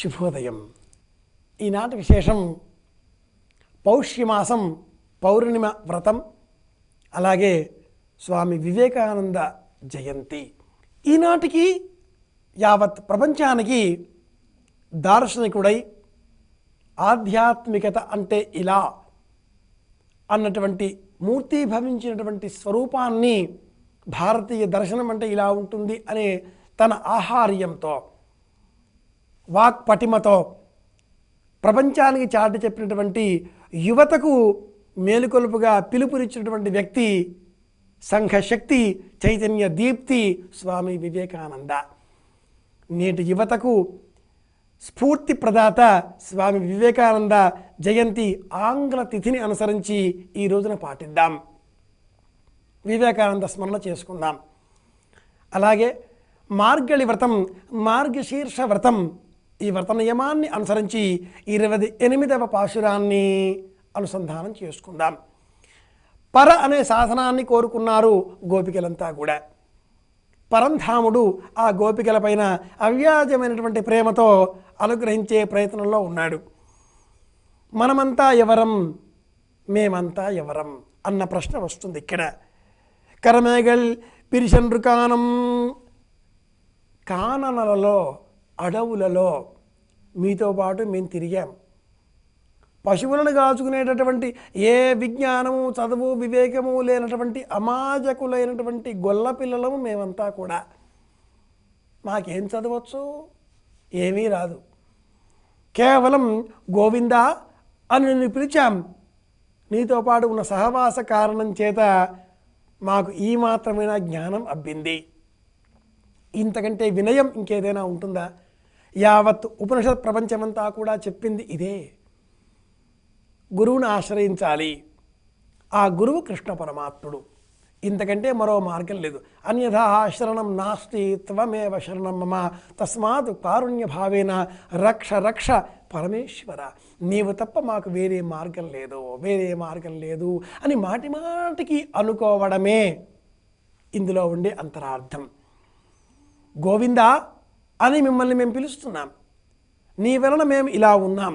శుభోదయం. ఈనాటి విశేషం పౌష్యమాసం పౌర్ణిమ వ్రతం, అలాగే స్వామి వివేకానంద జయంతి. ఈనాటికి యావత్ ప్రపంచానికి దార్శనికుడై ఆధ్యాత్మికత అంటే ఇలా అన్నటువంటి మూర్తీభవించినటువంటి స్వరూపాన్ని, భారతీయ దర్శనం అంటే ఇలా ఉంటుంది అనే తన ఆహార్యంతో, వాక్పటిమతో ప్రపంచానికి చాటి చెప్పినటువంటి, యువతకు మేలుకొలుపుగా పిలుపునిచ్చినటువంటి వ్యక్తి, సంఘశక్తి, చైతన్య దీప్తి స్వామి వివేకానంద. నేటి యువతకు స్ఫూర్తి ప్రదాత స్వామి వివేకానంద జయంతి ఆంగ్ల తిథిని అనుసరించి ఈ రోజున పాటిద్దాం, వివేకానంద స్మరణ చేసుకుందాం. అలాగే మార్గళి వ్రతం, మార్గశీర్ష వ్రతం, ఈ వ్రత నియమాన్ని అనుసరించి 28వ పాశురాన్ని అనుసంధానం చేసుకుందాం. పర అనే సాధనాన్ని కోరుకున్నారు గోపికలంతా కూడా. పరంధాముడు ఆ గోపికలపైన అవ్యాజమైనటువంటి ప్రేమతో అనుగ్రహించే ప్రయత్నంలో ఉన్నాడు. మనమంతా ఎవరం, మేమంతా ఎవరం అన్న ప్రశ్న వస్తుంది ఇక్కడ. కరమేగల్ పిరిశన్రుకానం, కాననలలో, అడవులలో మీతో పాటు మేము తిరిగాం. పశువులను కాచుకునేటటువంటి ఏ విజ్ఞానము, చదువు, వివేకము లేనటువంటి అమాయకులైనటువంటి గొల్ల పిల్లలము మేమంతా కూడా. మాకేం చదవచ్చు? ఏమీ రాదు. కేవలం గోవిందా అని నిన్ను పిలిచాం. నీతో పాటు ఉన్న సహవాస కారణం చేత మాకు ఈ మాత్రమైన జ్ఞానం అబ్బింది. ఇంతకంటే వినయం ఇంకేదైనా ఉంటుందా? యావత్ ఉపనిషత్ ప్రపంచమంతా కూడా చెప్పింది ఇదే. గురువుని ఆశ్రయించాలి. ఆ గురువు కృష్ణ పరమాత్ముడు. ఇంతకంటే మరో మార్గం లేదు. అన్యథా శరణం నాస్తి త్వమేవ శరణం మమ తస్మాత్ కారుణ్య భావేన రక్ష రక్ష పరమేశ్వర. నీవు తప్ప మాకు వేరే మార్గం లేదు, వేరే మార్గం లేదు అని మాటి మాటికి అనుకోవడమే ఇందులో ఉండే అంతరార్థం. గోవిందా అని మిమ్మల్ని మేము పిలుస్తున్నాం. నీ వలన మేము ఇలా ఉన్నాం.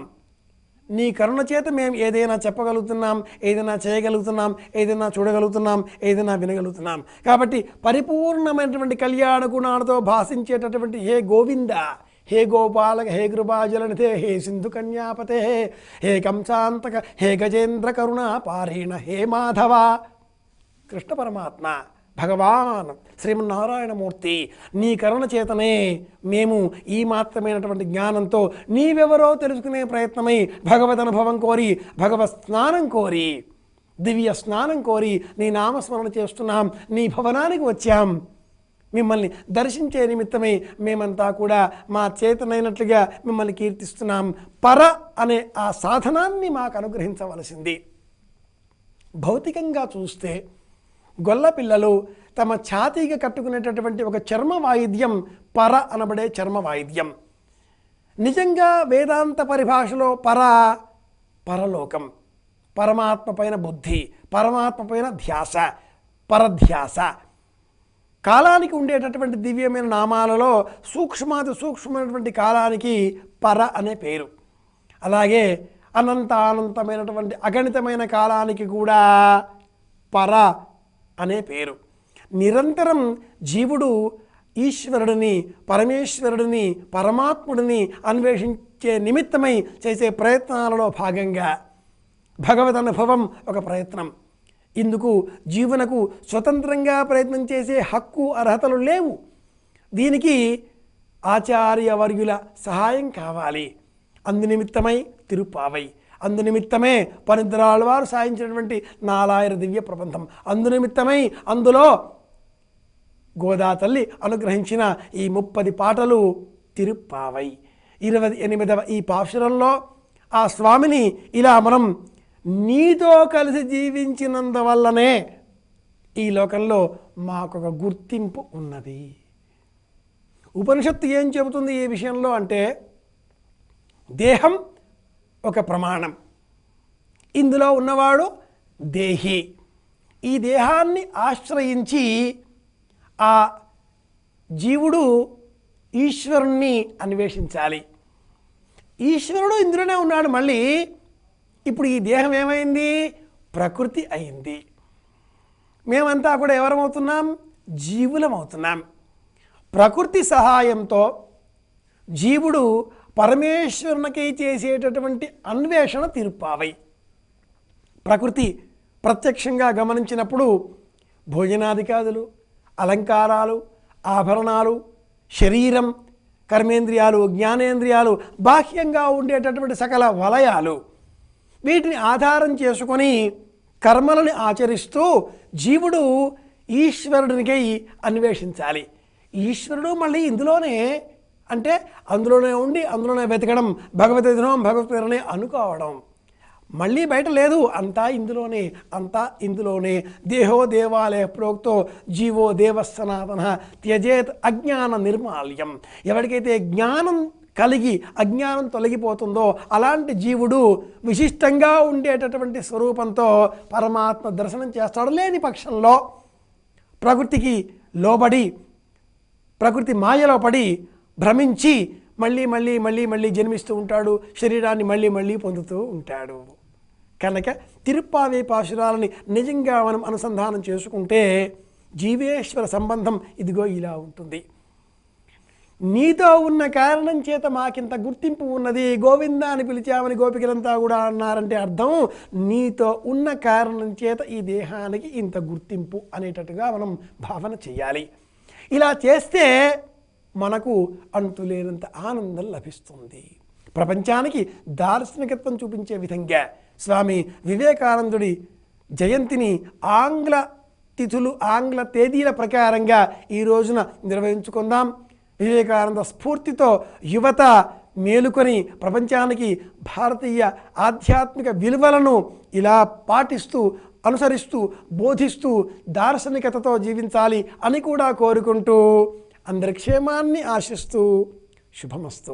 నీ కరుణ చేత మేము ఏదైనా చెప్పగలుగుతున్నాం, ఏదైనా చేయగలుగుతున్నాం, ఏదైనా చూడగలుగుతున్నాం, ఏదైనా వినగలుగుతున్నాం. కాబట్టి పరిపూర్ణమైనటువంటి కళ్యాణ గుణాలతో భాషించేటటువంటి హే గోవింద, హే గోపాలక, హే కృపాజలనిధే, హే సింధు కన్యాపతే, హే కంసాంతక, హే గజేంద్ర కరుణ పారీణ, హే మాధవ. కృష్ణ పరమాత్మ భగవాన్ శ్రీమన్నారాయణమూర్తి, నీ కరుణ చేతనే మేము ఈ మాత్రమైనటువంటి జ్ఞానంతో నీవెవరో తెలుసుకునే ప్రయత్నమై భగవద్ అనుభవం కోరి, భగవత్ స్నానం కోరి, దివ్య స్నానం కోరి నీ నామస్మరణ చేస్తున్నాం. నీ భవనానికి వచ్చాం. మిమ్మల్ని దర్శించే నిమిత్తమై మేమంతా కూడా మా చేతనైనట్లుగా మిమ్మల్ని కీర్తిస్తున్నాం. పర అనే ఆ సాధనాన్ని మాకు అనుగ్రహించవలసింది. భౌతికంగా చూస్తే గొల్ల పిల్లలు తమ ఛాతీగా కట్టుకునేటటువంటి ఒక చర్మ వాయిద్యం పర అనబడే చర్మ వాయిద్యం. నిజంగా వేదాంత పరిభాషలో పరలోకం, పరమాత్మ పైన బుద్ధి, పరమాత్మ పైన ధ్యాస, పరధ్యాస. కాలానికి ఉండేటటువంటి దివ్యమైన నామాలలో సూక్ష్మాతి సూక్ష్మమైనటువంటి కాలానికి పర అనే పేరు. అలాగే అనంతానంతమైనటువంటి అగణితమైన కాలానికి కూడా పర అనే పేరు. నిరంతరం జీవుడు ఈశ్వరుడిని, పరమేశ్వరుడిని, పరమాత్ముడిని అన్వేషించే నిమిత్తమై చేసే ప్రయత్నాలలో భాగంగా భగవద్ అనుభవం ఒక ప్రయత్నం. ఇందుకు జీవునకు స్వతంత్రంగా ప్రయత్నం చేసే హక్కు, అర్హతలు లేవు. దీనికి ఆచార్యవర్యుల సహాయం కావాలి. అందునిమిత్తమై తిరుపావై, అందునిమిత్తమే పనిద్రాళ్వారు సాయించినటువంటి 4000 దివ్య ప్రబంధం, అందునిమిత్తమై అందులో గోదా తల్లి అనుగ్రహించిన ఈ 30 పాటలు తిరుప్పావై. 28వ ఈ పాశురంలో ఆ స్వామిని ఇలా మనం నీతో కలిసి జీవించినందువల్లనే ఈ లోకంలో మాకొక గుర్తింపు ఉన్నది. ఉపనిషత్తు ఏం చెబుతుంది ఈ విషయంలో అంటే, దేహం ఒక ప్రమాణం, ఇందులో ఉన్నవాడు దేహి. ఈ దేహాన్ని ఆశ్రయించి ఆ జీవుడు ఈశ్వరుణ్ణి అన్వేషించాలి. ఈశ్వరుడు ఇందులోనే ఉన్నాడు. మళ్ళీ ఇప్పుడు ఈ దేహం ఏమైంది? ప్రకృతి అయింది. మేమంతా కూడా ఎవరమవుతున్నాం? జీవులమవుతున్నాం. ప్రకృతి సహాయంతో జీవుడు పరమేశ్వరునికి చేసేటటువంటి అన్వేషణ తిరుప్పావై. ప్రకృతి ప్రత్యక్షంగా గమనించినప్పుడు భోజనాదికాదులు, అలంకారాలు, ఆభరణాలు, శరీరం, కర్మేంద్రియాలు, జ్ఞానేంద్రియాలు, బాహ్యంగా ఉండేటటువంటి సకల వలయాలు, వీటిని ఆధారం చేసుకొని కర్మలను ఆచరిస్తూ జీవుడు ఈశ్వరుడినికై అన్వేషించాలి. ఈశ్వరుడు మళ్ళీ ఇందులోనే, అంటే అందులోనే ఉండి అందులోనే వెతకడం, భగవద్గీతం భగవద్గీతనే అనుకోవడం, మళ్ళీ బయట లేదు, అంతా ఇందులోనే, అంతా ఇందులోనే. దేహో దేవాలయ ప్రోక్తో జీవో దేవసనాతన త్యజేత్ అజ్ఞాన నిర్మాల్యం. ఎవరికైతే జ్ఞానం కలిగి అజ్ఞానం తొలగిపోతుందో అలాంటి జీవుడు విశిష్టంగా ఉండేటటువంటి స్వరూపంతో పరమాత్మ దర్శనం చేస్తాడు. లేని పక్షంలో ప్రకృతికి లోబడి, ప్రకృతి మాయలో పడి భ్రమించి మళ్ళీ మళ్ళీ మళ్ళీ మళ్ళీ జన్మిస్తూ ఉంటాడు, శరీరాన్ని మళ్ళీ మళ్ళీ పొందుతూ ఉంటాడు. కనుక తిరుప్పావే పాశురాలని నిజంగా మనం అనుసంధానం చేసుకుంటే జీవేశ్వర సంబంధం ఇదిగో ఇలా ఉంటుంది. నీతో ఉన్న కారణం చేత మాకింత గుర్తింపు ఉన్నది, గోవిందా అని పిలిచామని గోపికలంతా కూడా అన్నారంటే అర్థం నీతో ఉన్న కారణం చేత ఈ దేహానికి ఇంత గుర్తింపు అనేటట్టుగా మనం భావన చేయాలి. ఇలా చేస్తే మనకు అంతులేనంత ఆనందం లభిస్తుంది. ప్రపంచానికి దార్శనికత్వం చూపించే విధంగా స్వామి వివేకానందుడి జయంతిని ఆంగ్ల తిథులు, ఆంగ్ల తేదీల ప్రకారంగా ఈ రోజున నిర్వహించుకుందాం. వివేకానంద స్ఫూర్తితో యువత మేలుకొని ప్రపంచానికి భారతీయ ఆధ్యాత్మిక విలువలను ఇలా పాటిస్తూ, అనుసరిస్తూ, బోధిస్తూ దార్శనికతతో జీవించాలి అని కూడా కోరుకుంటూ అందరి క్షేమాన్ని ఆశిస్తూ శుభమస్తు.